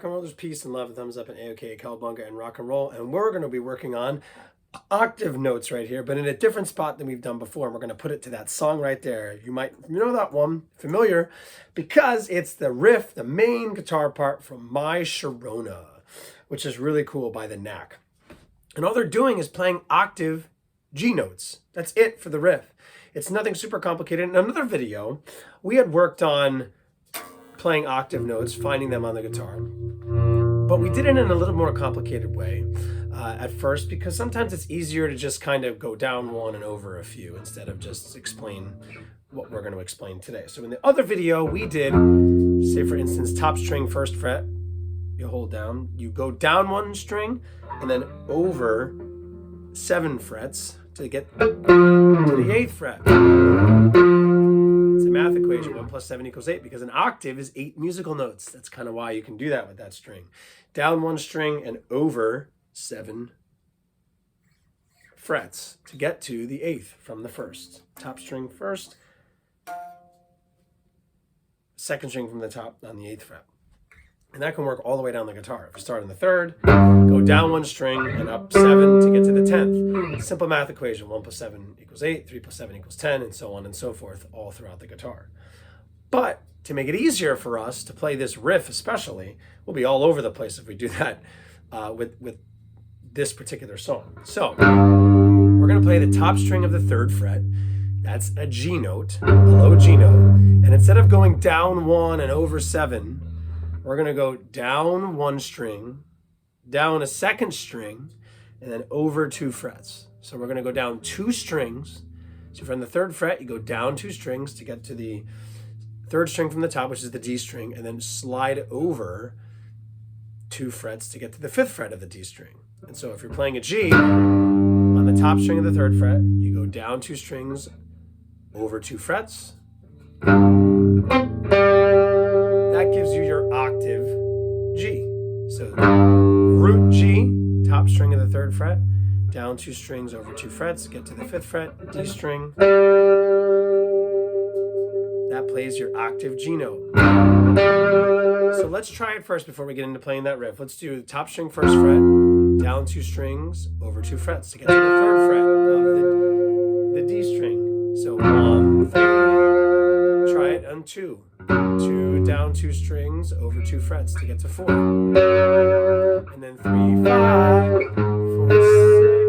rock and roll. There's peace and love and thumbs up and A-OK, cowabunga and rock and roll. And we're going to be working on octave notes right here, but in a different spot than we've done before. And we're going to put it to that song right there. You might know that one, familiar, because it's the riff, the main guitar part from My Sharona, which is really cool by the Knack. And all they're doing is playing octave G notes. That's it for the riff. It's nothing super complicated. In another video, we had worked on playing octave notes, finding them on the guitar. But we did it in a little more complicated way at first, because sometimes it's easier to just kind of go down one and over a few instead of just explain what we're going to explain today. So in the other video, we did, say for instance, top string, first fret, you hold down, you go down one string and then over 7 frets to get to the 8th fret. It's a math equation, 1 + 7 = 8, because an octave is 8 musical notes. That's kind of why you can do that with that string. Down one string and over 7 frets to get to the 8th from the first. Top string first, second string from the top on the 8th fret. And that can work all the way down the guitar. If you start on the 3rd, go down one string and up 7 to get to the 10th. Simple math equation, 1 + 7 = 8, 3 + 7 = 10, and so on and so forth, all throughout the guitar. But to make it easier for us to play this riff especially, we'll be all over the place if we do that with this particular song. So we're going to play the top string of the 3rd fret. That's a G note, a low G note. And instead of going down 1 and over 7, we're going to go down 1 string, down a 2nd string, and then over 2 frets. So we're going to go down 2 strings. So from the 3rd fret, you go down 2 strings to get to the 3rd string from the top, which is the D string, and then slide over 2 frets to get to the 5th fret of the D string. And so if you're playing a G, on the top string of the 3rd fret, you go down 2 strings, over 2 frets. That gives you your octave G. So root G, top string of the 3rd fret, down 2 strings, over 2 frets, get to the 5th fret, D string. That plays your octave G note. So let's try it first before we get into playing that riff. Let's do the top string, 1st fret, down 2 strings, over 2 frets to get to the 3rd fret of the D string. So 1, 3, try it on 2. 2, down 2 strings, over 2 frets to get to 4. And then 3, 5, 4,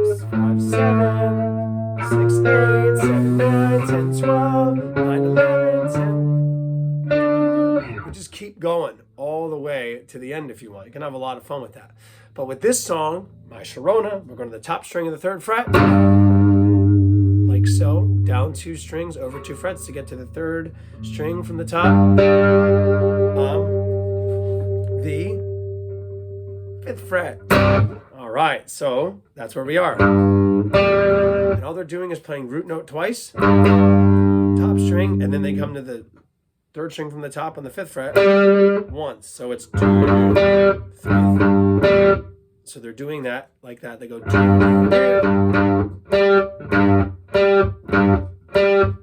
6, 5, 7, 6, 8, 7, 9, 10, 12, 9, 11, 10. We just keep going all the way to the end if you want. You can have a lot of fun with that. But with this song, My Sharona, we're going to the top string of the 3rd fret, like so, down 2 strings, over 2 frets to get to the 3rd string from the top, the 5th fret. All right, so that's where we are. And all they're doing is playing root note twice, top string, and then they come to the 3rd string from the top on the 5th fret once. So it's 2, 3. So they're doing that like that. They go 2.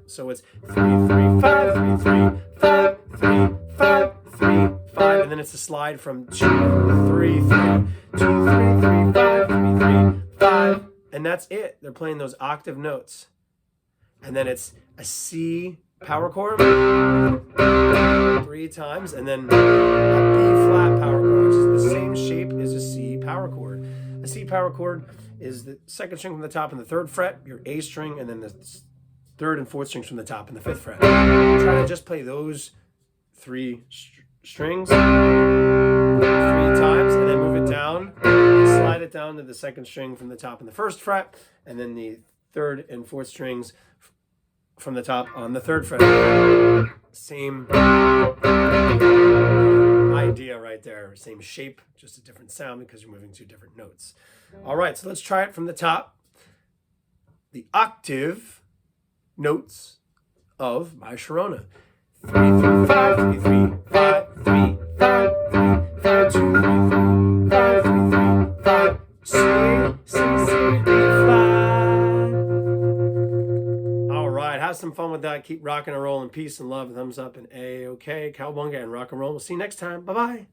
So it's 3, 3, 5, 3, 3, 5, 3, 5, 3, 5, and then it's a slide from 2, 3, 3, 2, 3, 3, 5, 3, 3, 5, and that's it. They're playing those octave notes, and then it's a C power chord 3 times, and then a B flat power chord, which is the same shape as a C power chord. A C power chord is the 2nd string from the top and the 3rd fret, your A string, and then the 3rd and 4th strings from the top and the 5th fret. Try to just play those 3 strings 3 times, and then move it down, slide it down to the 2nd string from the top and the 1st fret, and then the 3rd and 4th strings from the top on the 3rd fret. Same idea right there, same shape, just a different sound because you're moving 2 different notes. All right, so let's try it from the top. The octave notes of My Sharona. 3, 3, 5, 3, 3, 5, 3, 5, 3, 5, 2, 3, 3, 5, 3, 3, 5, C, C, C, B flat. All right, have some fun with that. Keep rocking and rolling. Peace and love and thumbs up and A-OK, cowabunga and rock and roll. We'll see you next time. Bye-bye.